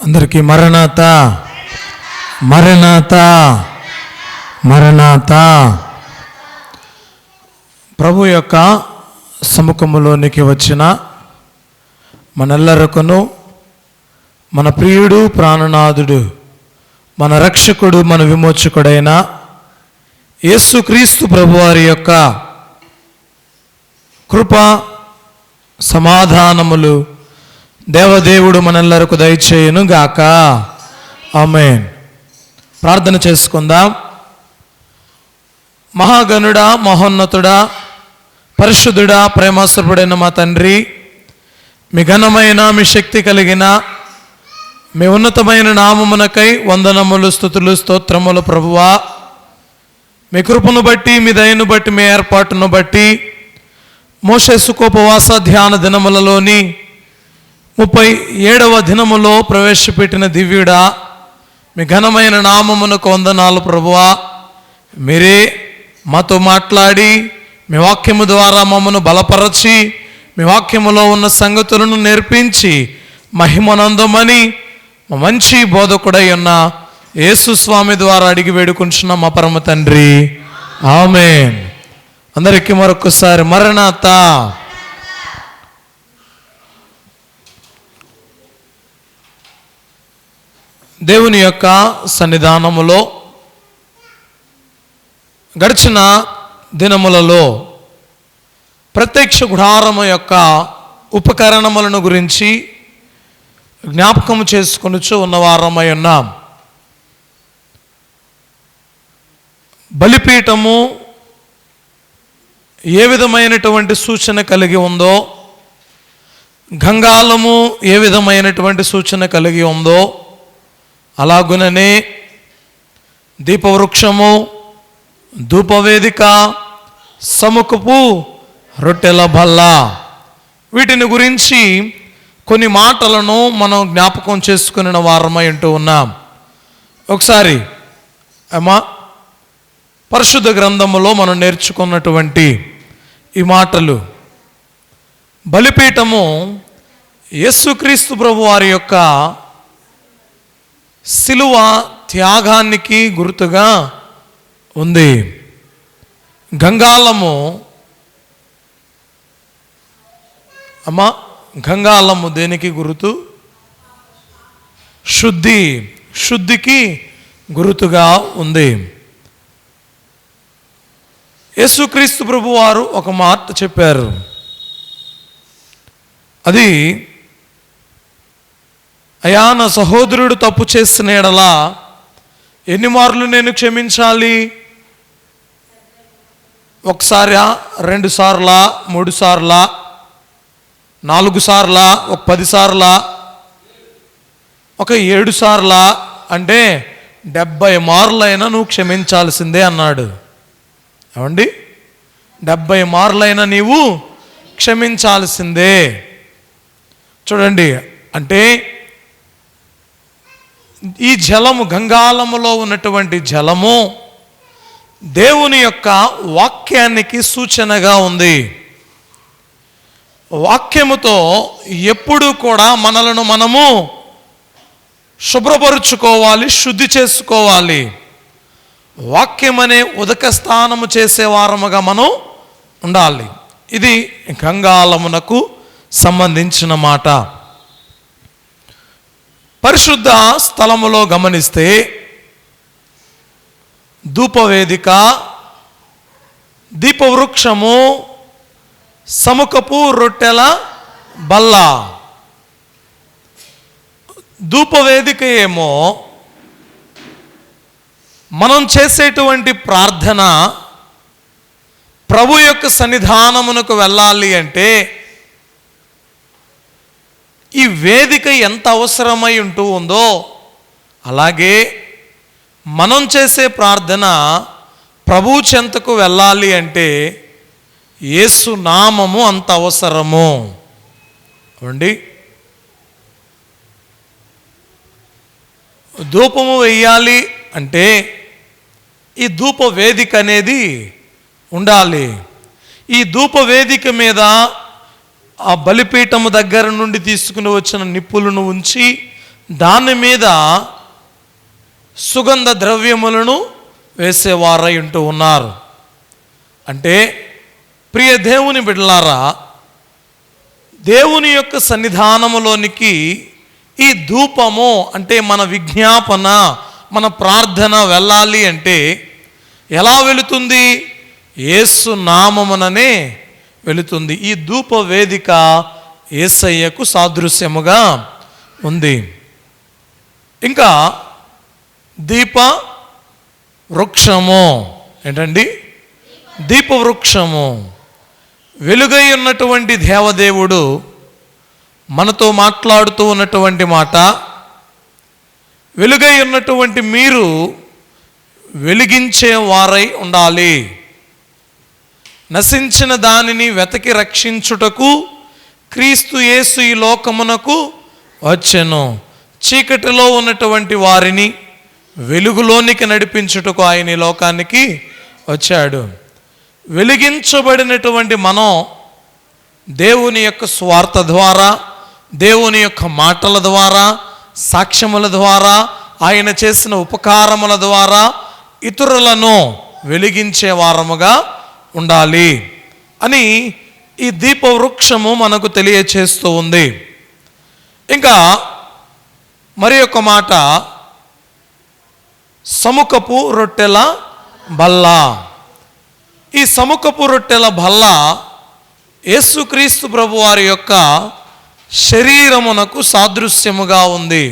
అందరికీ మరణాత మరణాత మరణాత. ప్రభు యొక్క సముఖములోనికి వచ్చిన మనెల్లరకును మన ప్రియుడు, ప్రాణనాథుడు, మన రక్షకుడు, మన విమోచకుడైన యేసుక్రీస్తు ప్రభువారి యొక్క కృప, సమాధానములు దేవదేవుడు మనెల్లరకు దయచేయును గాక. ఆమేన్. ప్రార్థన చేసుకుందాం. మహాగణుడా, మహోన్నతుడా, పరిశుద్ధుడా, ప్రేమాస్వరూపుడైన మా తండ్రి, మీ ఘనమైన, మీ శక్తి కలిగిన, మీ ఉన్నతమైన నామమునకై వందనములు, స్తుతులు, స్తోత్రములు ప్రభువా. మీ కృపను బట్టి, మీ దయను బట్టి, మీ ఏర్పాటును బట్టి మోషే సుఖోపవాస ధ్యాన దినములలోని 37వ దినములో ప్రవేశపెట్టిన దివ్యుడా, మీ ఘనమైన నామమునకు వందనాలు ప్రభువా. మీరే మాతో మాట్లాడి మీ వాక్యము ద్వారా మమ్మను బలపరచి మీ వాక్యములో ఉన్న సంగతులను నేర్పించి మహిమనందమని మా మంచి బోధకుడై ఉన్న యేసు స్వామి ద్వారా అడిగి వేడుకుంటున్న మా పరమ తండ్రి, ఆమేన్. అందరికీ మరొకసారి మరణాత. దేవుని యొక్క సన్నిధానములో గడిచిన దినములలో ప్రత్యక్ష గుడారము యొక్క ఉపకరణములను గురించి జ్ఞాపకము చేసుకొనుచు ఉన్నవారమై ఉన్నాం. బలిపీఠము ఏ విధమైనటువంటి సూచన కలిగి ఉందో, గంగాళము ఏ విధమైనటువంటి సూచన కలిగి ఉందో, అలాగుననే దీపవృక్షము, ధూపవేదిక, సముఖపు రొట్టెల బల్ల, వీటిని గురించి కొన్ని మాటలను మనం జ్ఞాపకం చేసుకునే వారమై ఉంటూ ఉన్నాం. ఒకసారి పరిశుద్ధ గ్రంథములో మనం నేర్చుకున్నటువంటి ఈ మాటలు, బలిపీఠము యేసుక్రీస్తు ప్రభు వారి యొక్క సిలువ త్యాగానికి గుర్తుగా ఉంది. గంగాళము గంగాళము దేనికి గుర్తు? శుద్ధికి గుర్తుగా ఉంది. యేసుక్రీస్తు ప్రభు వారు ఒక మాట చెప్పారు. అది, అయ్యా, నా సహోదరుడు తప్పు చేసిన యెడల ఎన్ని మార్లు నేను క్షమించాలి? ఒకసారా, 2 సార్లా, 3 సార్లా, 4 సార్లా, 10 సార్లా, 7 సార్లా అంటే 70 మార్లైనా నువ్వు క్షమించాల్సిందే అన్నాడు. ఏమండి, 70 మార్లైనా నీవు క్షమించాల్సిందే. చూడండి, అంటే ఈ జలము, గంగాళములో ఉన్నటువంటి జలము దేవుని యొక్క వాక్యానికి సూచనగా ఉంది. వాక్యముతో ఎప్పుడు కూడా మనలను మనము శుభ్రపరుచుకోవాలి, శుద్ధి చేసుకోవాలి. వాక్యమనే ఉదక స్నానము చేసేవారముగా మనం ఉండాలి. ఇది గంగాళమునకు సంబంధించిన మాట. పరిశుద్ధ స్థలములో గమనిస్తే ధూపవేదిక, దీపవృక్షము, సముఖపు రొట్టెల బల్ల. ధూపవేదిక ఏమో మనం చేసేటువంటి ప్రార్థన ప్రభు యొక్క సన్నిధానమునకు వెళ్ళాలి అంటే ఈ వేదిక ఎంత అవసరమై ఉంటూ ఉందో, అలాగే మనం చేసే ప్రార్థన ప్రభు చెంతకు వెళ్ళాలి అంటే యేసు నామము అంత అవసరము. అండి, ధూపము వెయ్యాలి అంటే ఈ ధూప వేదిక అనేది ఉండాలి. ఈ ధూప వేదిక మీద ఆ బలిపీఠము దగ్గర నుండి తీసుకుని వచ్చిన నిప్పులను ఉంచి దాని మీద సుగంధ ద్రవ్యములను వేసేవారై ఉంటూ ఉన్నారు. అంటే ప్రియ దేవుని బిడ్డలారా, దేవుని యొక్క సన్నిధానములోనికి ఈ ధూపము అంటే మన విజ్ఞాపన, మన ప్రార్థన వెళ్ళాలి అంటే ఎలా వెళుతుంది? యేసు నామముననే వెళుతుంది. ఈ ధూప వేదిక యేసయ్యకు సాదృశ్యముగా ఉంది. ఇంకా దీప వృక్షము ఏంటండి? దీప వృక్షము. వెలుగై ఉన్నటువంటి దేవదేవుడు మనతో మాట్లాడుతూ ఉన్నటువంటి మాట, వెలుగై ఉన్నటువంటి మీరు వెలిగించే వారై ఉండాలి. నశించిన దానిని వెతకి రక్షించుటకు క్రీస్తు యేసు ఈ లోకమునకు వచ్చెను. చీకటిలో ఉన్నటువంటి వారిని వెలుగులోనికి నడిపించుటకు ఆయన ఈ లోకానికి వచ్చాడు. వెలిగించబడినటువంటి మనం దేవుని యొక్క స్వార్థ ద్వారా, దేవుని యొక్క మాటల ద్వారా, సాక్ష్యముల ద్వారా, ఆయన చేసిన ఉపకారముల ద్వారా ఇతరులను వెలిగించే వారముగా ఉండాలి అని ఈ దీప వృక్షము మనకు తెలియచేస్తూ ఉంది. ఇంకా మరి ఒక మాట, సముఖపు రొట్టెల బల్ల. ఈ సముఖపు రొట్టెల బల్ల యేసుక్రీస్తు ప్రభువారి యొక్క శరీరమునకు సాదృశ్యముగా ఉంది.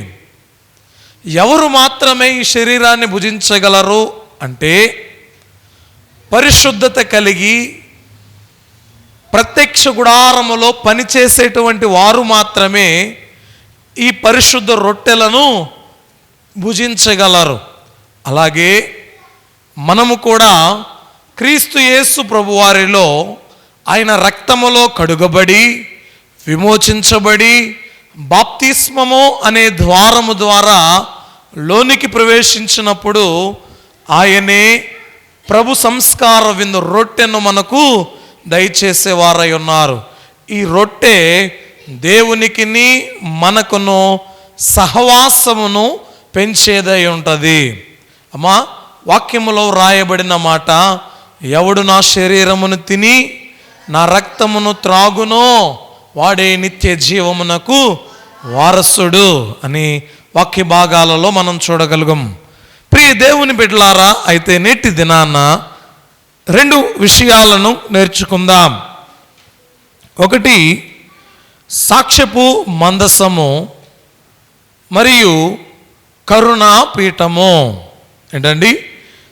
ఎవరు మాత్రమే ఈ శరీరాన్ని భుజించగలరు అంటే పరిశుద్ధత కలిగి ప్రత్యక్ష గుడారములో పనిచేసేటువంటి వారు మాత్రమే ఈ పరిశుద్ధ రొట్టెలను భుజించగలరు. అలాగే మనము కూడా క్రీస్తు యేసు ప్రభువారిలో ఆయన రక్తములో కడుగబడి విమోచించబడి బాప్తిస్మము అనే ద్వారము ద్వారా లోనికి ప్రవేశించినప్పుడు ఆయనే ప్రభు సంస్కార విందు రొట్టెను మనకు దయచేసేవారై ఉన్నారు. ఈ రొట్టె దేవునికిని మనకును సహవాసమును పెంచేదై ఉంటుంది. అమ్మా, వాక్యములో రాయబడిన మాట, ఎవడు నా శరీరమును తిని నా రక్తమును త్రాగునో వాడే నిత్య జీవమునకు వారసుడు అని వాక్య భాగాలలో మనం చూడగలుగుం. ప్రియ దేవుని బిడ్డలారా, అయితే నేటి దినాన రెండు విషయాలను నేర్చుకుందాం. ఒకటి సాక్ష్యపు మందసము మరియు కరుణా పీఠము. ఏంటండి?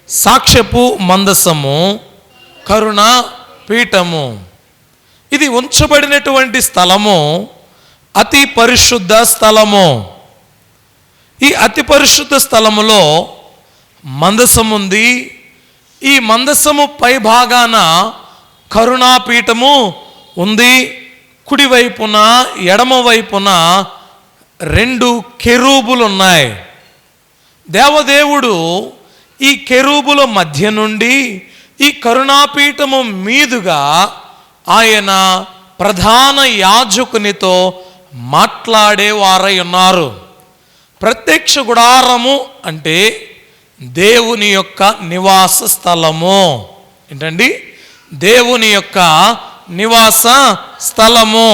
సాక్ష్యపు మందసము, కరుణా పీఠము. ఇది ఉంచబడినటువంటి స్థలము అతి పరిశుద్ధ స్థలము. ఈ అతి పరిశుద్ధ స్థలములో మందసం ఉంది. ఈ మందసము పై భాగాన కరుణాపీఠము ఉంది. కుడివైపున ఎడమ వైపున రెండు కెరూబులు ఉన్నాయి. దేవదేవుడు ఈ కెరూబుల మధ్య నుండి ఈ కరుణాపీఠము మీదుగా ఆయన ప్రధాన యాజకునితో మాట్లాడేవారై ఉన్నారు. ప్రత్యక్ష గుడారము అంటే దేవుని యొక్క నివాస స్థలము. ఏంటండి? దేవుని యొక్క నివాస స్థలము.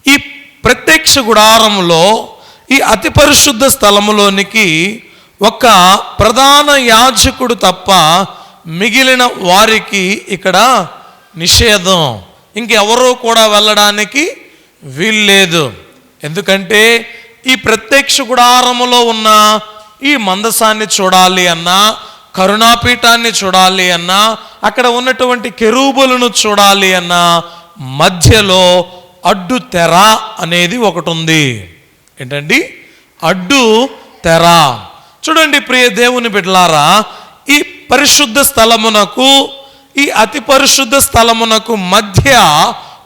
ఈ ప్రత్యక్ష గుడారములో ఈ అతి పరిశుద్ధ స్థలములోనికి ఒక ప్రధాన యాజకుడు తప్ప మిగిలిన వారికి ఇక్కడ నిషేధం. ఇంకెవరూ కూడా వెళ్ళడానికి వీల్లేదు. ఎందుకంటే ఈ ప్రత్యక్ష గుడారములో ఉన్న ఈ మందసాన్ని చూడాలి అన్నా, కరుణాపీఠాన్ని చూడాలి అన్నా, అక్కడ ఉన్నటువంటి కెరూబులను చూడాలి అన్నా మధ్యలో అడ్డు తెర అనేది ఒకటి ఉంది. ఏంటండి? అడ్డు తెర. చూడండి ప్రియ దేవుని బిడ్డలారా, ఈ పరిశుద్ధ స్థలమునకు ఈ అతి పరిశుద్ధ స్థలమునకు మధ్య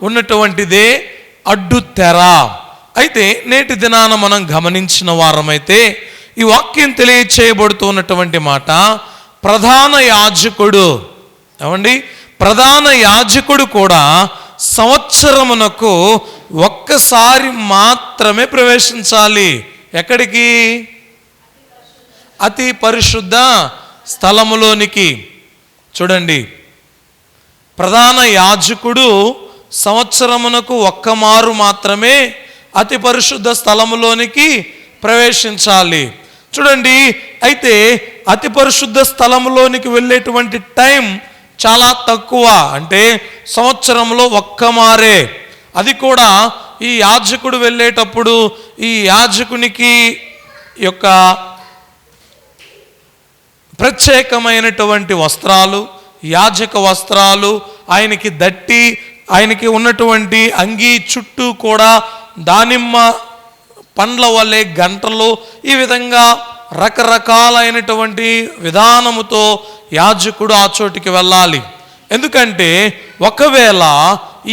ఉన్నటువంటిదే అడ్డు తెర. అయితే నేటి దినాన మనం గమనించిన వారమైతే ఈ వాక్యం తెలియచేయబడుతున్నటువంటి మాట, ప్రధాన యాజకుడు ఏమండి, ప్రధాన యాజకుడు కూడా సంవత్సరమునకు ఒక్కసారి మాత్రమే ప్రవేశించాలి. ఎక్కడికి? అతి పరిశుద్ధ స్థలములోనికి. చూడండి, ప్రధాన యాజకుడు సంవత్సరమునకు ఒక్కమారు మాత్రమే అతి పరిశుద్ధ స్థలములోనికి ప్రవేశించాలి. చూడండి, అయితే అతి పరిశుద్ధ స్థలములోనికి వెళ్ళేటువంటి టైం చాలా తక్కువ. అంటే సంవత్సరంలో ఒక్కమారే. అది కూడా ఈ యాజకుడు వెళ్ళేటప్పుడు ఈ యాజకునికి యొక్క ప్రత్యేకమైనటువంటి వస్త్రాలు, యాజక వస్త్రాలు, ఆయనకి దట్టి, ఆయనకి ఉన్నటువంటి అంగీ చుట్టూ కూడా దానిమ్మ పండ్ల వలె గంటలు, ఈ విధంగా రకరకాలైనటువంటి విధానముతో యాజకుడు ఆ చోటికి వెళ్ళాలి. ఎందుకంటే ఒకవేళ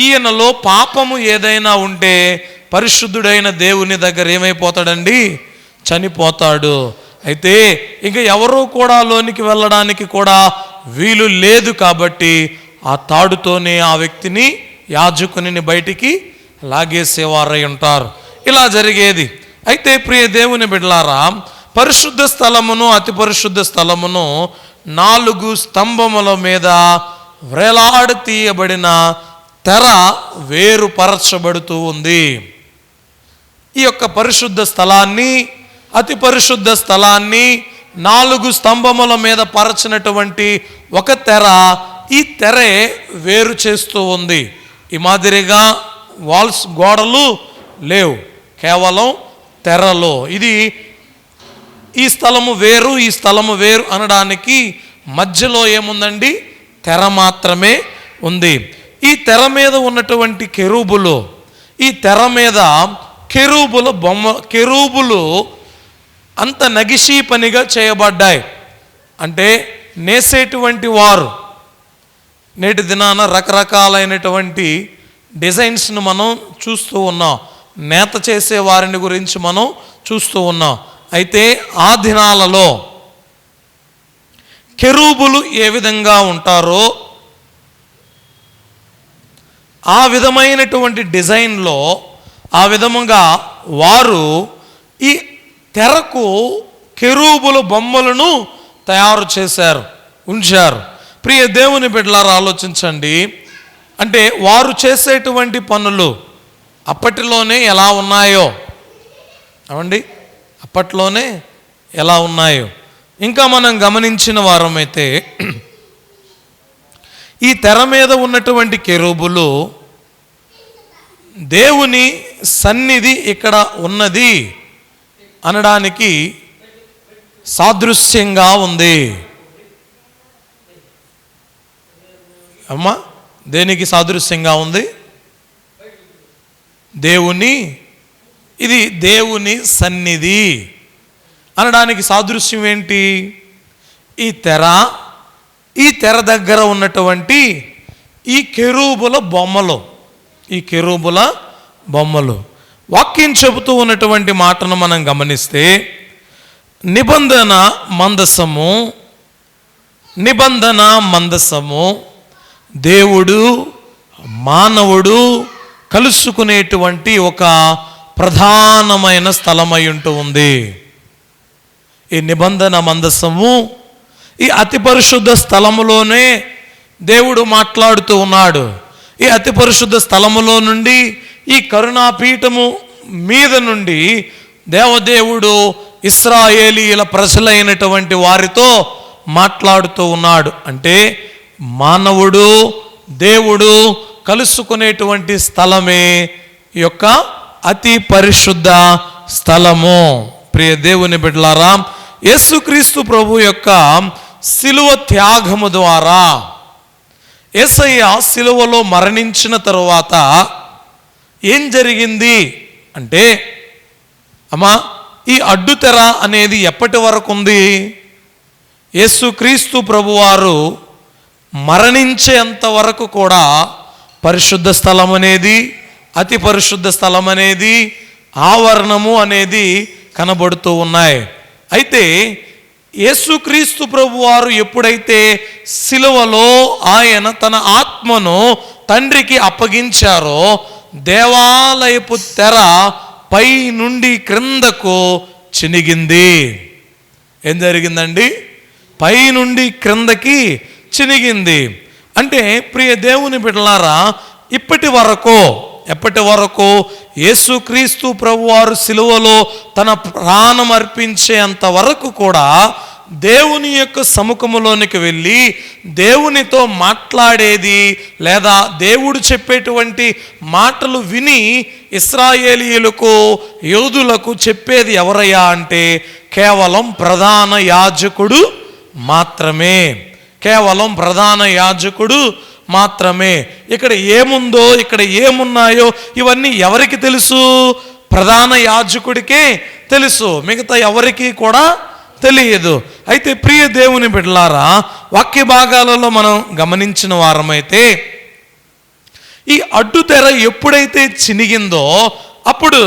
ఈయనలో పాపము ఏదైనా ఉంటే పరిశుద్ధుడైన దేవుని దగ్గర ఏమైపోతాడండి? చనిపోతాడు. అయితే ఇంక ఎవరూ కూడా లోనికి వెళ్ళడానికి కూడా వీలు లేదు. కాబట్టి ఆ తాడుతోనే ఆ వ్యక్తిని, యాజకుని బయటికి లాగేసేవారై ఉంటారు. ఇలా జరిగేది. అయితే ప్రియ దేవుని బిడ్డలారా, పరిశుద్ధ స్థలమును అతి పరిశుద్ధ స్థలమును 4 స్తంభముల మీద వ్రేలాడి తీయబడిన తెర వేరుపరచబడుతూ ఉంది. ఈ యొక్క పరిశుద్ధ స్థలాన్ని, అతి పరిశుద్ధ స్థలాన్ని 4 స్తంభముల మీద పరచినటువంటి ఒక తెర, ఈ తెరే వేరు చేస్తూ ఉంది. ఈ మాదిరిగా వాల్స్, గోడలు లేవు, కేవలం తెరలో. ఇది ఈ స్థలము వేరు, ఈ స్థలము వేరు అనడానికి మధ్యలో ఏముందండి? తెర మాత్రమే ఉంది. ఈ తెర మీద ఉన్నటువంటి కెరూబులు, ఈ తెర మీద కెరూబుల బొమ్మ, కెరూబులు అంత నగిషీ పనిగా చేయబడ్డాయి. అంటే నేసేటువంటి వారు నేటి దినాన రకరకాలైనటువంటి డిజైన్స్ను మనం చూస్తూ ఉన్నాం. నేత చేసే వారిని గురించి మనం చూస్తూ ఉన్నాం. అయితే ఆ దినాలలో కెరూబులు ఏ విధంగా ఉంటారో ఆ విధమైనటువంటి డిజైన్లో, ఆ విధముగా వారు ఈ తెరకు కెరూబుల బొమ్మలను తయారు చేశారు, ఉంచారు. ప్రియ దేవుని బిడ్డలారా, ఆలోచించండి. అంటే వారు చేసేటువంటి పనులు అప్పటిలోనే ఎలా ఉన్నాయో, అవండి, అప్పట్లోనే ఎలా ఉన్నాయో ఇంకా మనం గమనించిన వారమైతే, ఈ తెర మీద ఉన్నటువంటి కెరూబులు దేవుని సన్నిధి ఇక్కడ ఉన్నది అనడానికి సాదృశ్యంగా ఉంది. అమ్మా, దేనికి సాదృశ్యంగా ఉంది? దేవుని, ఇది దేవుని సన్నిధి అనడానికి సాదృశ్యం ఏంటి? ఈ తెర దగ్గర ఉన్నటువంటి ఈ కెరూబుల బొమ్మలు, ఈ కెరూబుల బొమ్మలు. వాక్యం చెబుతూ ఉన్నటువంటి మాటను మనం గమనిస్తే, నిబంధన మందసము దేవుడు మానవుడు కలుసుకునేటువంటి ఒక ప్రధానమైన స్థలమై ఉంటూ ఉంది. ఈ నిబంధన మందసము ఈ అతి పరిశుద్ధ స్థలములోనే దేవుడు మాట్లాడుతూ ఉన్నాడు. ఈ అతి పరిశుద్ధ స్థలములో నుండి, ఈ కరుణాపీఠము మీద నుండి దేవదేవుడు ఇశ్రాయేలీయుల ప్రజలైనటువంటి వారితో మాట్లాడుతూ ఉన్నాడు. అంటే మానవుడు దేవుడు కలుసుకునేటువంటి స్థలమే ఈ యొక్క అతి పరిశుద్ధ స్థలము. ప్రియ దేవుని బిడ్డలారా, యేసుక్రీస్తు ప్రభు యొక్క శిలువ త్యాగము ద్వారా, యేసయ్య శిలువలో మరణించిన తరువాత ఏం జరిగింది అంటే, అమ్మా, ఈ అడ్డుతెర అనేది ఎప్పటి వరకు ఉంది? యేసుక్రీస్తు ప్రభువారు మరణించేంత వరకు కూడా పరిశుద్ధ స్థలం అనేది, అతి పరిశుద్ధ స్థలం అనేది, ఆవరణము అనేది కనబడుతూ ఉన్నాయి. అయితే యేసుక్రీస్తు ప్రభువారు ఎప్పుడైతే శిలువలో ఆయన తన ఆత్మను తండ్రికి అప్పగించారో, దేవాలయపు తెర పై నుండి క్రిందకు చినిగింది. ఏం జరిగిందండి? పై నుండి క్రిందకి చినిగింది. అంటే ప్రియ దేవుని బిడ్డలారా, ఎప్పటి వరకు యేసుక్రీస్తు ప్రభువారు సిలువలో తన ప్రాణం అర్పించేంత వరకు కూడా దేవుని యొక్క సముఖములోనికి వెళ్ళి దేవునితో మాట్లాడేది, లేదా దేవుడు చెప్పేటువంటి మాటలు విని ఇశ్రాయేలీయులకు, యూదులకు చెప్పేది ఎవరయ్యా అంటే కేవలం ప్రధాన యాజకుడు మాత్రమే. కేవలం ప్రధాన యాజకుడు మాత్రమే. ఇక్కడ ఏముందో, ఇక్కడ ఏమున్నాయో ఇవన్నీ ఎవరికి తెలుసు? ప్రధాన యాజకుడికే తెలుసు, మిగతా ఎవరికి కూడా తెలియదు. అయితే ప్రియ దేవుని బిడ్డలారా, వాక్య భాగాలలో మనం గమనించిన వారమైతే ఈ అడ్డుతెర ఎప్పుడైతే చినిగిందో అప్పుడు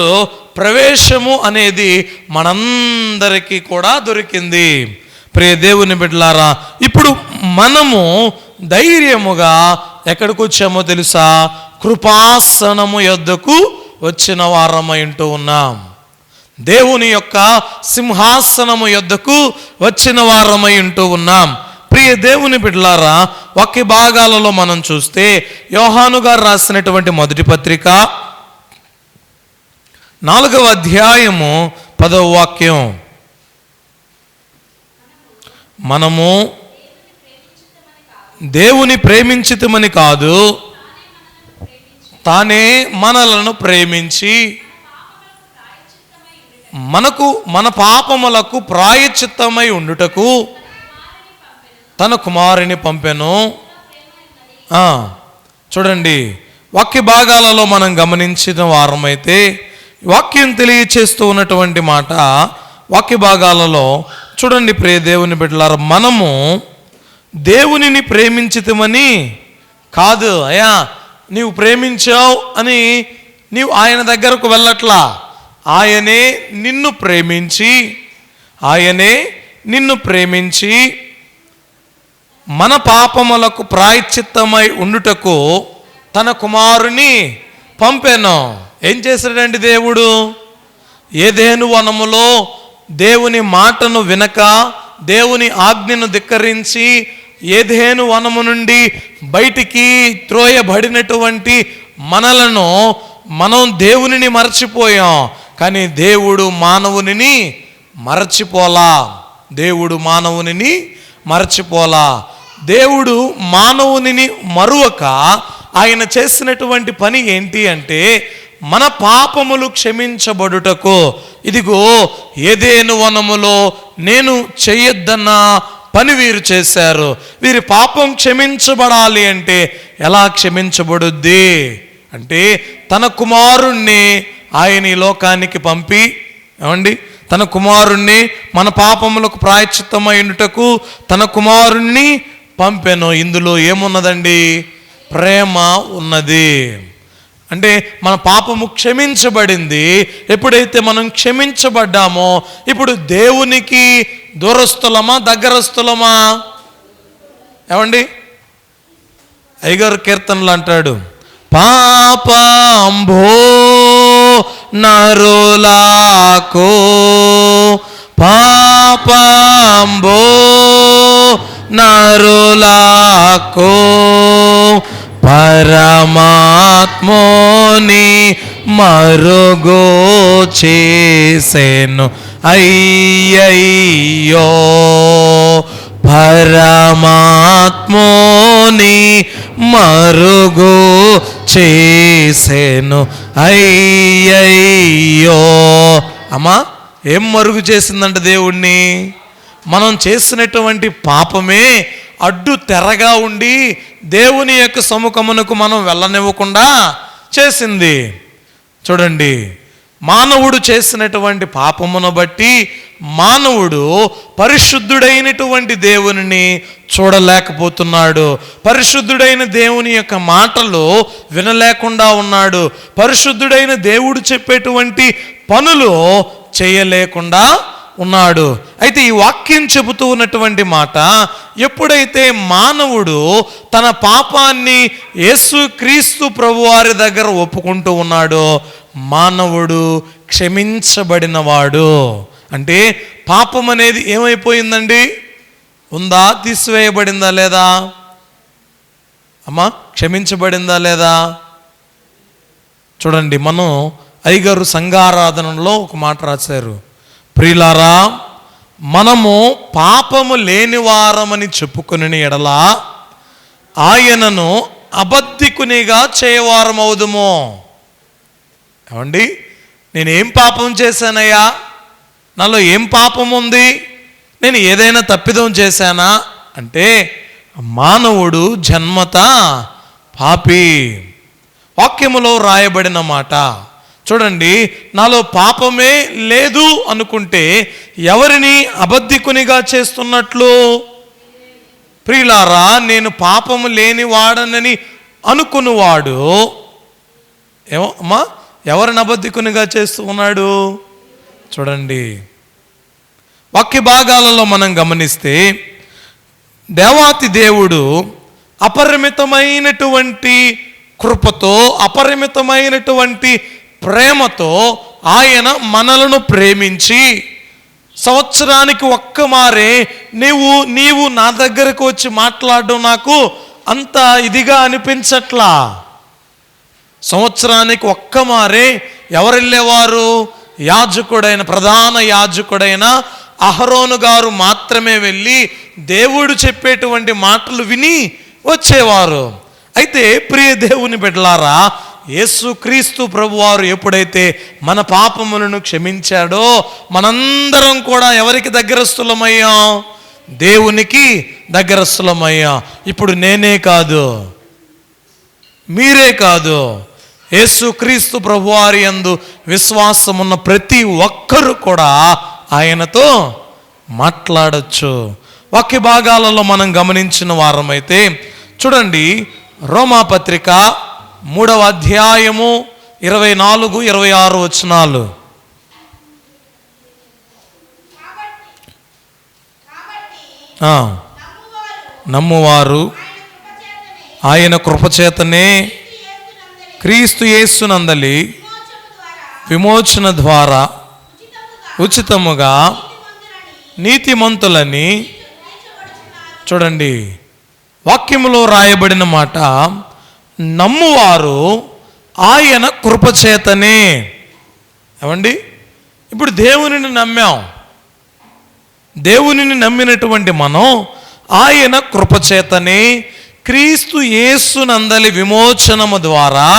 ప్రవేశము అనేది మనందరికీ కూడా దొరికింది. ప్రియ దేవుని బిడ్డలారా, ఇప్పుడు మనము ధైర్యముగా ఎక్కడికి వచ్చామో తెలుసా? కృపాసనము యొద్దకు వచ్చిన వారమై ఉంటూ ఉన్నాం. దేవుని యొక్క సింహాసనము యొద్దకు వచ్చిన వారమై ఉంటూ ఉన్నాం. ప్రియ దేవుని బిడ్డలారా, వాక్య భాగాలలో మనం చూస్తే యోహాను గారు రాసినటువంటి మొదటి పత్రిక 4వ అధ్యాయము 10వ వాక్యం, మనము దేవుని ప్రేమించితమని కాదు, తానే మనలను ప్రేమించి మన పాపములకు ప్రాయశ్చిత్తమై ఉండుటకు తన కుమారుని పంపెను. చూడండి, వాక్య భాగాలలో మనం గమనించిన వారమైతే వాక్యం తెలియచేస్తూ ఉన్నటువంటి మాట వాక్య భాగాలలో చూడండి. ప్రియ దేవుని బిడ్డలారా, మనము దేవునిని ప్రేమించితమని కాదు. అయ్యా నీవు ప్రేమించావు అని నీవు ఆయన దగ్గరకు వెళ్ళట్లా. ఆయనే నిన్ను ప్రేమించి మన పాపములకు ప్రాయశ్చిత్తమై ఉండుటకు తన కుమారుని పంపెను. ఏం చేశాడండి దేవుడు? ఏదెను వనములో దేవుని మాటను వినక, దేవుని ఆజ్ఞను ధిక్కరించి ఏదెను వనము నుండి బయటికి త్రోయబడినటువంటి మనలను మనం దేవునిని మరచిపోయాం. కానీ దేవుడు మానవునిని మరచిపోలా. దేవుడు మానవునిని మరువక ఆయన చేసినటువంటి పని ఏంటి అంటే మన పాపములు క్షమించబడుటకు, ఇదిగో ఏదెను వనములో నేను చేయొద్దన్న పని వీరు చేశారు. వీరి పాపం క్షమించబడాలి అంటే ఎలా క్షమించబడుద్ది అంటే తన కుమారుణ్ణి ఆయన ఈ లోకానికి పంపి, ఏమండి, తన కుమారుణ్ణి మన పాపములకు ప్రాయశ్చిత్తమైనటకు తన కుమారుణ్ణి పంపెను. ఇందులో ఏమున్నదండి? ప్రేమ ఉన్నది. అంటే మన పాపము క్షమించబడింది. ఎప్పుడైతే మనం క్షమించబడ్డామో ఇప్పుడు దేవునికి దూరస్థులమా దగ్గరస్థులమా? ఏమండి, అయ్యగారు కీర్తనలు అంటాడు, పాపంబో నరులాకో పాపంబో నరులాకో పరమాత్మోని మరుగో చేసెను అయ్యయ్యో, పరమాత్మోని మరుగో చేసెను అయ్యయ్యో. అమ్మా, ఏం మరుగు చేసిందంట దేవుణ్ణి? మనం చేసినటువంటి పాపమే అడ్డు తెరగా ఉండి దేవుని యొక్క సముఖమునకు మనం వెళ్ళనివ్వకుండా చేసింది. చూడండి, మానవుడు చేసినటువంటి పాపమును బట్టి మానవుడు పరిశుద్ధుడైనటువంటి దేవునిని చూడలేకపోతున్నాడు. పరిశుద్ధుడైన దేవుని యొక్క మాటలు వినలేకుండా ఉన్నాడు. పరిశుద్ధుడైన దేవుడు చెప్పేటువంటి పనులు చేయలేకుండా ఉన్నాడు. అయితే ఈ వాక్యం చెబుతూ ఉన్నటువంటి మాట, ఎప్పుడైతే మానవుడు తన పాపాన్ని యేసుక్రీస్తు ప్రభువారి దగ్గర ఒప్పుకుంటూ ఉన్నాడో మానవుడు క్షమించబడినవాడు. అంటే పాపం అనేది ఏమైపోయిందండి? ఉందా? తీసివేయబడిందా లేదా? అమ్మా, క్షమించబడిందా లేదా? చూడండి, మనం అయ్యగారు సంఘారాధనలో ఒక మాట రాశారు. ప్రియులారా, మనము పాపము లేనివారమని చెప్పుకుని ఎడల ఆయనను అబద్ధికునిగా చేయవారమవుదుము. ఏమండి, నేనేం పాపం చేశానయ్యా? నాలో ఏం పాపం ఉంది? నేను ఏదైనా తప్పిదం చేశానా అంటే మానవుడు జన్మత పాపి. వాక్యములో రాయబడిన మాట చూడండి. నాలో పాపమే లేదు అనుకుంటే ఎవరిని అబద్ధికునిగా చేస్తున్నట్లు? ప్రియులారా, నేను పాపము లేని వాడనని అనుకున్నవాడు ఏమో అమ్మా, ఎవరిని అబద్ధికునిగా చేస్తూ ఉన్నాడు? చూడండి, వాక్య భాగాలలో మనం గమనిస్తే దేవాతి దేవుడు అపరిమితమైనటువంటి కృపతో, అపరిమితమైనటువంటి ప్రేమతో ఆయన మనలను ప్రేమించి సంవత్సరానికి ఒక్కమారే నీవు నా దగ్గరకు వచ్చి మాట్లాడడం నాకు అంత ఇదిగా అనిపించట్లా. సంవత్సరానికి ఒక్కమారే ఎవరు వెళ్ళేవారు? యాజకుడైన, ప్రధాన యాజకుడైన అహరోను గారు మాత్రమే వెళ్ళి దేవుడు చెప్పేటువంటి మాటలు విని వచ్చేవారు. అయితే ప్రియ దేవుని బిడ్డలారా, యేసుక్రీస్తు ప్రభువారు ఎప్పుడైతే మన పాపములను క్షమించాడో మనందరం కూడా ఎవరికి దగ్గరస్తులమయ్యాం? దేవునికి దగ్గరస్తులమయ్యాం. ఇప్పుడు నేనే కాదు, మీరే కాదు, యేసుక్రీస్తు ప్రభువారి యందు విశ్వాసం ఉన్న ప్రతి ఒక్కరు కూడా ఆయనతో మాట్లాడచ్చు. వాక్య భాగాలలో మనం గమనించిన వారమైతే చూడండి, రోమాపత్రిక 3వ అధ్యాయము 24, 26 వచనాలు. నమ్మువారు ఆయన కృపచేతనే క్రీస్తు యేసునందలి విమోచన ద్వారా ఉచితముగా నీతిమంతులని. చూడండి, వాక్యములో రాయబడిన మాట, నమ్మువారు ఆయన కృపచేతనే. ఏమండి, ఇప్పుడు దేవునిని నమ్మాం. దేవునిని నమ్మినటువంటి మనం ఆయన కృపచేతనే క్రీస్తు యేసునందలి విమోచనము ద్వారా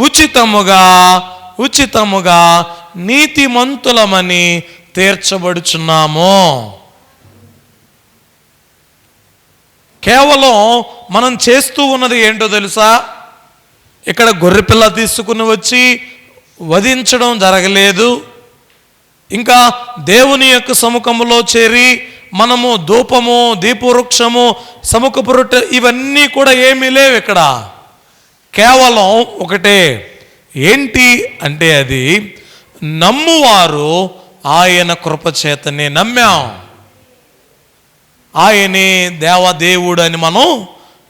ఉచితముగా నీతిమంతులమని తీర్చబడుచున్నాము. కేవలం మనం చేస్తూ ఉన్నది ఏంటో తెలుసా? ఇక్కడ గొర్రెపిల్ల తీసుకుని వచ్చి వధించడం జరగలేదు. ఇంకా దేవుని యొక్క సముఖములో చేరి మనము ధూపము, దీపవృక్షము, సముఖపు రొట్టె ఇవన్నీ కూడా ఏమీ లేవు. ఇక్కడ కేవలం ఒకటే, ఏంటి అంటే అది నమ్మువారు ఆయన కృపచేతనే. నమ్మాం, ఆయనే దేవదేవుడు అని మనం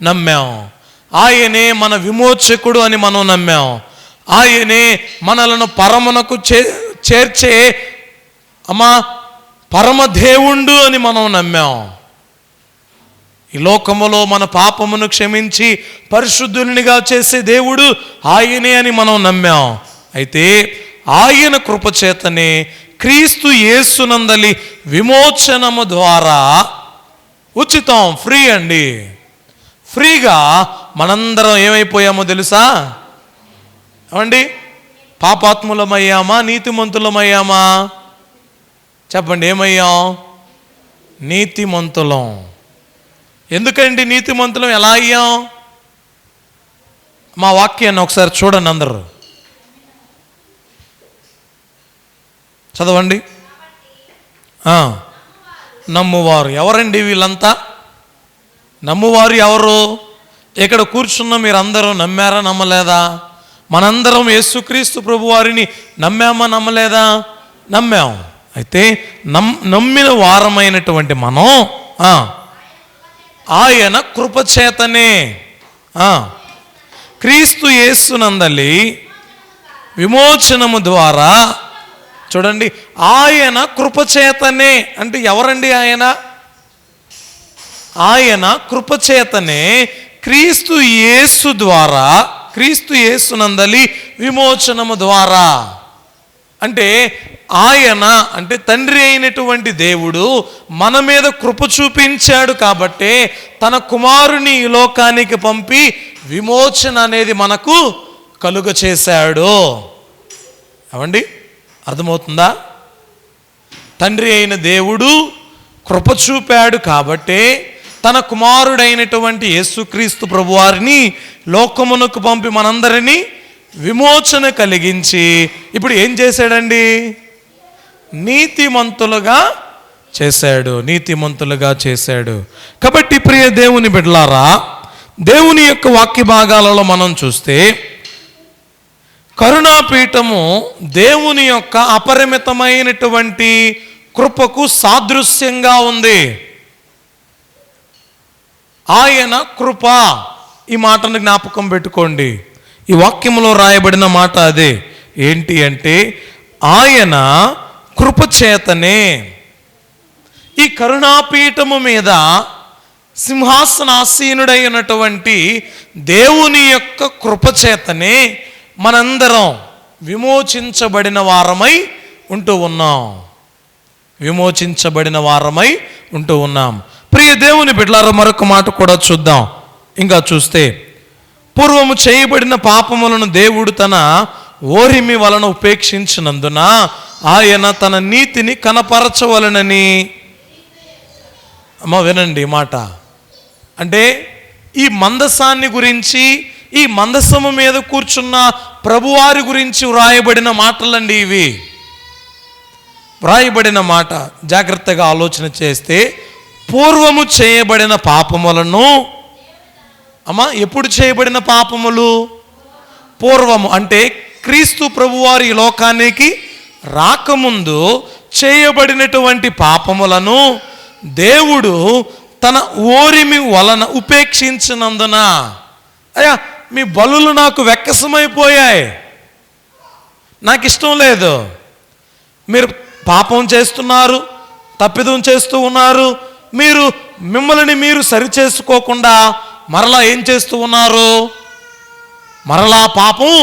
నమ్మాం. ఆయనే మన విమోచకుడు అని మనం నమ్మాం. ఆయనే మనలను పరమునకు చేర్చే పరమదేవుండు అని మనం నమ్మాం. ఈ లోకములో మన పాపమును క్షమించి పరిశుద్ధునిగా చేసే దేవుడు ఆయనే అని మనం నమ్మాం. అయితే ఆయన కృపచేతనే క్రీస్తు యేసునందలి విమోచనము ద్వారా ఉచితం, ఫ్రీ అండి. ఫ్రీగా మనందరం ఏమైపోయామో తెలుసా? ఏమండి, పాపాత్ములమయ్యామా, నీతిమంతులమయ్యామా? చెప్పండి, ఏమయ్యాం? నీతిమంతులం. ఎందుకండి నీతిమంతులం? ఎలా అయ్యాం? మా వాక్యాన్ని ఒకసారి చూడండి అందరూ, చదవండి. నమ్మువారు ఎవరండి? వీళ్ళంతా నమ్మువారు ఎవరు? ఇక్కడ కూర్చున్న మీరందరూ నమ్మారా, నమ్మలేదా? మనందరం యేసుక్రీస్తు ప్రభువారిని నమ్మామా, నమ్మలేదా? నమ్మాం. అయితే నమ్మిన వారమైనటువంటి మనం ఆయన కృపచేతనే క్రీస్తు యేసునందలి విమోచనము ద్వారా, చూడండి, ఆయన కృపచేతనే అంటే ఎవరండి ఆయన? ఆయన కృపచేతనే క్రీస్తు యేసు ద్వారా, క్రీస్తు యేసునందలి విమోచనము ద్వారా. అంటే ఆయన అంటే తండ్రి అయినటువంటి దేవుడు మన మీద కృప చూపించాడు కాబట్టే తన కుమారుని ఈ లోకానికి పంపి విమోచన అనేది మనకు కలుగ చేశాడు. అవండి, అర్థమవుతుందా? తండ్రి అయిన దేవుడు కృప చూపాడు కాబట్టే తన కుమారుడైనటువంటి యేసుక్రీస్తు ప్రభువారిని లోకమునకు పంపి మనందరినీ విమోచన కలిగించి ఇప్పుడు ఏం చేశాడండి? నీతిమంతులుగా చేశాడు, నీతిమంతులుగా చేశాడు. కాబట్టి ప్రియ దేవుని బిడ్డలారా, దేవుని యొక్క వాక్య భాగాలలో మనం చూస్తే కరుణాపీఠము దేవుని యొక్క అపరిమితమైనటువంటి కృపకు సాదృశ్యంగా ఉంది. ఆయన కృప, ఈ మాటను జ్ఞాపకం పెట్టుకోండి. ఈ వాక్యములో రాయబడిన మాట అదే. ఏంటి అంటే ఆయన కృపచేతనే ఈ కరుణాపీఠము మీద సింహాసనాసీనుడైనటువంటి దేవుని యొక్క కృపచేతనే మనందరం విమోచించబడిన వారమై ఉంటూ ఉన్నాం. విమోచించబడిన వారమై ఉంటూ ఉన్నాం. ప్రియ దేవుని బిడ్డలారా, మరొక మాట కూడా చూద్దాం. ఇంకా చూస్తే, పూర్వము చేయబడిన పాపములను దేవుడు తన ఓరిమి వలన ఉపేక్షించినందున ఆయన తన నీతిని కనపరచవలనని. అమ్మ వినండి మాట. అంటే ఈ మందసాన్ని గురించి, ఈ మందసము మీద కూర్చున్న ప్రభువారి గురించి వ్రాయబడిన మాటలండి ఇవి. వ్రాయబడిన మాట జాగ్రత్తగా ఆలోచన చేస్తే, పూర్వము చేయబడిన పాపములను, అమ్మా ఎప్పుడు చేయబడిన పాపములు? పూర్వము అంటే క్రీస్తు ప్రభువారి లోకానికి రాకముందు చేయబడినటువంటి పాపములను దేవుడు తన ఓరిమి వలన ఉపేక్షించినందున, అయ్యా మీ బలులు నాకు వెక్కసమైపోయాయి, నాకు ఇష్టం లేదు, మీరు పాపం చేస్తున్నారు, తప్పిదం చేస్తూ ఉన్నారు, మీరు మిమ్మల్ని మీరు సరిచేసుకోకుండా మరలా ఏం చేస్తూ ఉన్నారు? మరలా పాపం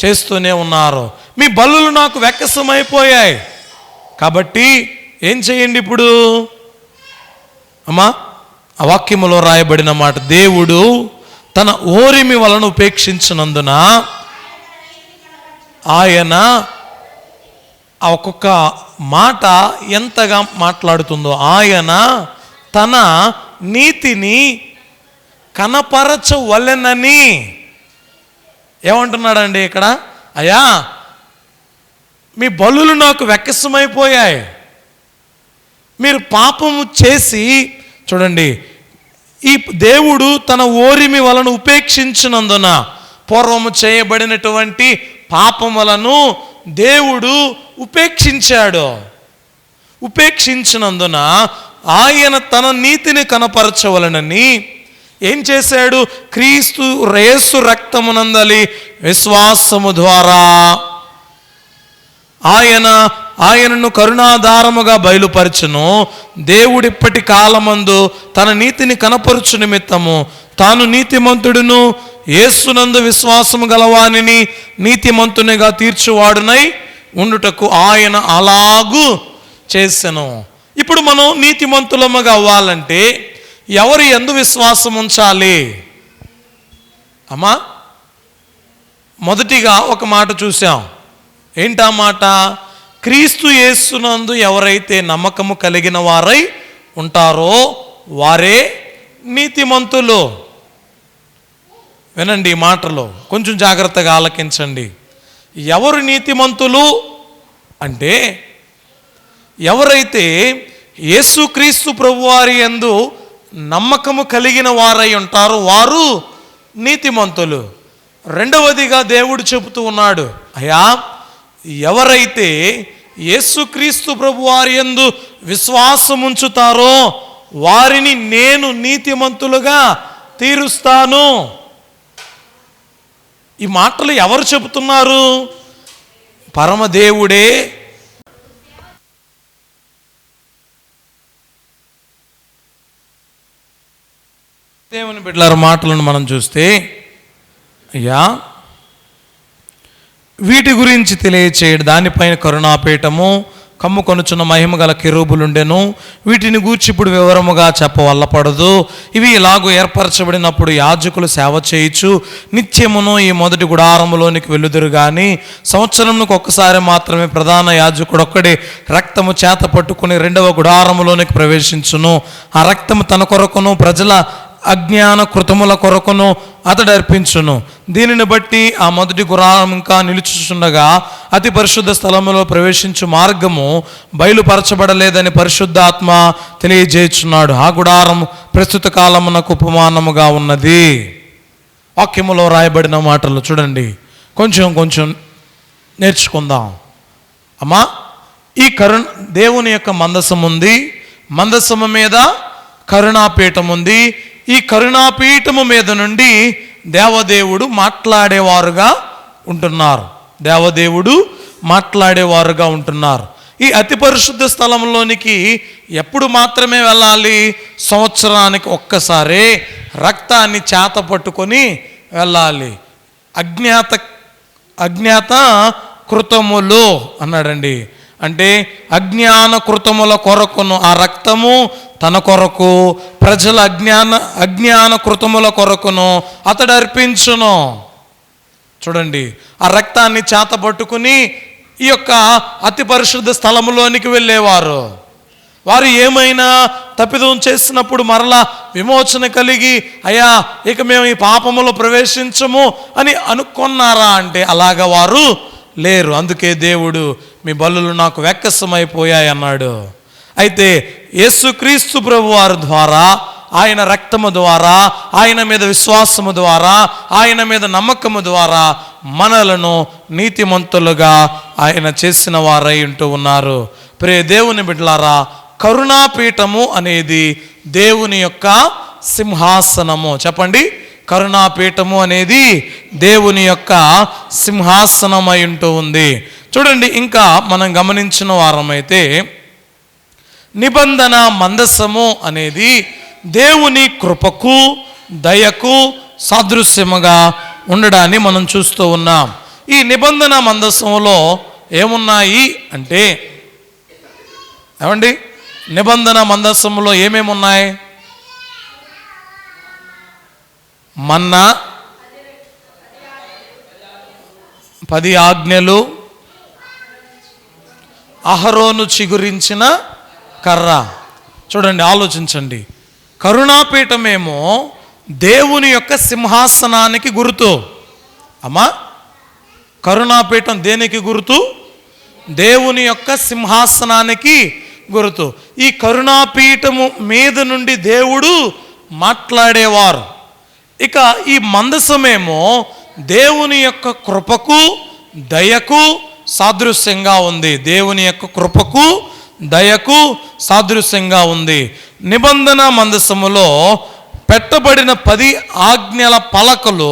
చేస్తూనే ఉన్నారు. మీ బలులు నాకు వెక్కసమైపోయాయి. కాబట్టి ఏం చేయండి ఇప్పుడు? అమ్మా ఆ వాక్యములో రాయబడిన మాట, దేవుడు తన ఓరిమి వలన ఉపేక్షించినందున ఆయన, ఆ ఒక్కొక్క మాట ఎంతగా మాట్లాడుతుందో, ఆయన తన నీతిని కనపరచవలెనని. ఏమంటున్నాడండి ఇక్కడ? అయ్యా మీ బలులు నాకు వెక్కసమైపోయాయి, మీరు పాపము చేసి, చూడండి, ఈ దేవుడు తన ఓరిమి వలన ఉపేక్షించినందున, పూర్వము చేయబడినటువంటి పాపములను దేవుడు ఉపేక్షించాడు. ఉపేక్షించినందున ఆయన తన నీతిని కనపరచవలనని ఏం చేశాడు? క్రీస్తు యేసు రక్తమునందలి విశ్వాసము ద్వారా ఆయనను కరుణాధారముగా బయలుపరచును. దేవుడిప్పటి కాలమందు తన నీతిని కనపరచు నిమిత్తము తాను నీతిమంతుడును యేసునందు విశ్వాసము గలవానిని నీతిమంతునిగా తీర్చువాడునై ఉండుటకు ఆయన అలాగూ చేసెను. ఇప్పుడు మనం నీతిమంతులముగా అవ్వాలంటే ఎవరు యందు విశ్వాసం ఉంచాలి? అమ్మా మొదటిగా ఒక మాట చూసాం. ఏంటా మాట? క్రీస్తు యేసునందు ఎవరైతే నమ్మకము కలిగిన వారై ఉంటారో వారే నీతిమంతులు. వినండి ఈ మాటలు, కొంచెం జాగ్రత్తగా ఆలకించండి. ఎవరు నీతిమంతులు అంటే, ఎవరైతే యేసుక్రీస్తు ప్రభువారి యందు నమ్మకము కలిగిన వారై ఉంటారో వారు నీతిమంతులు. రెండవదిగా దేవుడు చెబుతూ ఉన్నాడు, అయ్యా ఎవరైతే యేసుక్రీస్తు ప్రభువారి యందు విశ్వాసముంచుతారో వారిని నేను నీతిమంతులుగా తీరుస్తాను. ఈ మాటలు ఎవరు చెబుతున్నారు? పరమదేవుడే. దేవుని బిడ్డలార మాటలను మనం చూస్తే, అయ్యా వీటి గురించి తెలియచేయడు. దానిపైన కరుణాపీఠము, కమ్ము కొనుచున్న మహిమ గల కెరూబులుండెను. వీటిని గూర్చి ఇప్పుడు వివరముగా చెప్పవల్లపడదు. ఇవి ఇలాగూ ఏర్పరచబడినప్పుడు యాజకులు సేవ చేయుచు నిత్యమును ఈ మొదటి గుడారములోనికి వెళ్ళుదురు గాని సంవత్సరమునకు ఒక్కసారి మాత్రమే ప్రధాన యాజకుడు ఒక్కడే రక్తము చేత పట్టుకుని రెండవ గుడారములోనికి ప్రవేశించును. ఆ రక్తము తన కొరకును ప్రజల అజ్ఞాన కృతముల కొరకును అతడు అర్పించును. దీనిని బట్టి ఆ మొదటి గుడారం ఇంకా నిలుచుచుండగా అతి పరిశుద్ధ స్థలములో ప్రవేశించు మార్గము బయలుపరచబడలేదని పరిశుద్ధాత్మ తెలియజేయుచున్నాడు. ఆ గుడారం ప్రస్తుత కాలమునకు ఉపమానముగా ఉన్నది. వాక్యములో రాయబడిన మాటలు చూడండి, కొంచెం నేర్చుకుందాం. అమ్మా, ఈ దేవుని యొక్క మందసం ఉంది, మందసము మీద కరుణాపీఠం ఉంది. ఈ కరుణాపీఠము మీద నుండి దేవదేవుడు మాట్లాడేవారుగా ఉంటున్నారు. దేవదేవుడు మాట్లాడేవారుగా ఉంటున్నారు. ఈ అతి పరిశుద్ధ స్థలంలోనికి ఎప్పుడు మాత్రమే వెళ్ళాలి? సంవత్సరానికి ఒక్కసారే రక్తాన్ని చేత పట్టుకొని వెళ్ళాలి. అజ్ఞాత కృతములు అన్నాడండి. అంటే అజ్ఞాన కృతముల కొరకును ఆ రక్తము తన కొరకు, ప్రజల అజ్ఞాన కృతముల కొరకును అతడు అర్పించును. చూడండి, ఆ రక్తాన్ని చేత పట్టుకుని ఈ యొక్క అతి పరిశుద్ధ స్థలములోనికి వెళ్ళేవారు. వారు ఏమైనా తప్పిదం చేసినప్పుడు మరలా విమోచన కలిగి, అయ్యా ఇక మేము ఈ పాపములో ప్రవేశించము అని అనుకున్నారా అంటే అలాగా వారు లేరు. అందుకే దేవుడు మీ బలులు నాకు వెక్కసమైపోయాయి అన్నాడు. అయితే యేసుక్రీస్తు ప్రభు వారి ద్వారా, ఆయన రక్తము ద్వారా, ఆయన మీద విశ్వాసము ద్వారా, ఆయన మీద నమ్మకము ద్వారా మనలను నీతిమంతులుగా ఆయన చేసిన వారై ఉంటూ ఉన్నారు. ప్రియ దేవుని బిడ్డలారా, కరుణాపీఠము అనేది దేవుని యొక్క సింహాసనము. చెప్పండి, కరుణాపీఠము అనేది దేవుని యొక్క సింహాసనమై ఉంటూ ఉంది. చూడండి, ఇంకా మనం గమనించిన వారమైతే నిబంధన మందసము అనేది దేవుని కృపకు, దయకు సాదృశ్యముగా ఉండడాన్ని మనం చూస్తూ ఉన్నాం. ఈ నిబంధన మందసములో ఏమున్నాయి అంటే, ఏమండి, నిబంధన మందసములో ఏమేమి ఉన్నాయి? మన్నా, 10 ఆజ్ఞలు, అహరోను చిగురించిన కర్ర. చూడండి, ఆలోచించండి. కరుణాపీఠమేమో దేవుని యొక్క సింహాసనానికి గుర్తు. అమ్మా, కరుణాపీఠం దేనికి గుర్తు? దేవుని యొక్క సింహాసనానికి గుర్తు. ఈ కరుణాపీఠము మీద నుండి దేవుడు మాట్లాడేవారు. ఇక ఈ మందసమేమో దేవుని యొక్క కృపకు, దయకు సాదృశ్యంగా ఉంది. దేవుని యొక్క కృపకు, దయకు సాదృశ్యంగా ఉంది. నిబంధన మందసములో పెట్టబడిన 10 ఆజ్ఞల పలకలు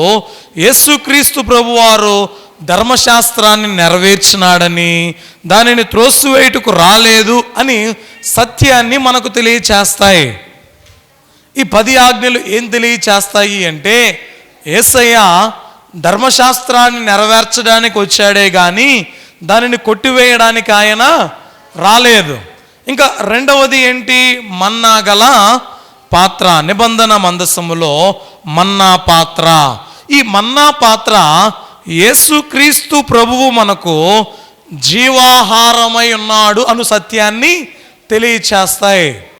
యేసుక్రీస్తు ప్రభువారు ధర్మశాస్త్రాన్ని నెరవేర్చినాడని, దానిని త్రోసివేయుటకు రాలేదు అని సత్యాన్ని మనకు తెలియచేస్తాయి. ఈ 10 ఆజ్ఞలు ఏం తెలియచేస్తాయి అంటే, యేసయ్య ధర్మశాస్త్రాన్ని నెరవేర్చడానికి వచ్చాడే కానీ దానిని కొట్టివేయడానికి ఆయన రాలేదు. ఇంకా రెండవది ఏంటి? మన్నా గల పాత్ర. నిబంధన మందసములో మన్నా పాత్ర. ఈ మన్నా పాత్ర యేసుక్రీస్తు ప్రభువు మనకు జీవాహారమై ఉన్నాడు అను సత్యాన్ని తెలియచేస్తాయి.